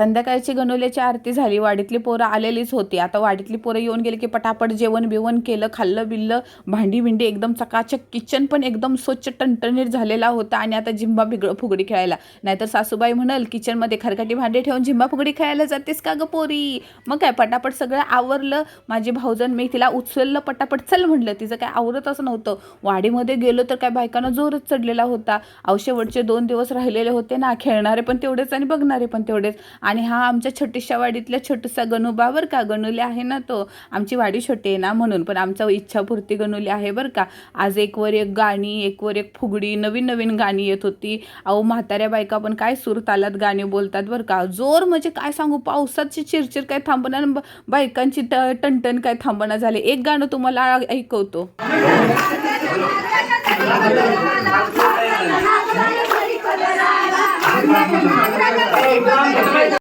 संध्याकाळची गणोल्याची आरती झाली, वाडीतली पोरं आलेलीच होती. आता वाडीतली पोरं येऊन गेली की पटापट जेवण बिवण केलं, खाल्लं बिल्लं, भांडी बिंडी एकदम चकाचक, किचन पण एकदम स्वच्छ टणटणीत झालेला होता. आणि आता झिम्बा फुगडी खेळायला. नाहीतर सासूबाई म्हणाल किचनमध्ये खरकटी भांडे ठेवून झिम्बा फुगडी खेळायला जातेस का ग पोरी. मग काय पटापट सगळं आवरलं. माझी भाऊजन मी तिला उचललं पटापट, चल म्हटलं. तिचं काय आवरतच नव्हतं. वाडीमध्ये गेलो तर काय बायकांना जोरच चढलेला होता. शेवटचे 2 दिवस राहिलेले होते ना, खेळणारे पण तेवढेच आणि बघणारे पण तेवढेच. आणि हा आमच्या छोटीशा वाडीतल्या छोटूसा गणोबा बरं का. गणुले आहे ना तो, आमची वाडी छोटी आहे ना म्हणून, पण आमचा इच्छापूर्ती गणुले आहे बरं का. आज एकवर एक गाणी, एकवर एक फुगडी, नवीन नवीन गाणी येत होती. अहो म्हाताऱ्या बायका पण काय सूर तालात गाणी बोलतात बरं का. जोर म्हणजे काय सांगू, पावसाची चिरचिर काय थांबना, बायकांची टणटण काय थांबना झाले. एक गाणं तुम्हाला ऐकवतो.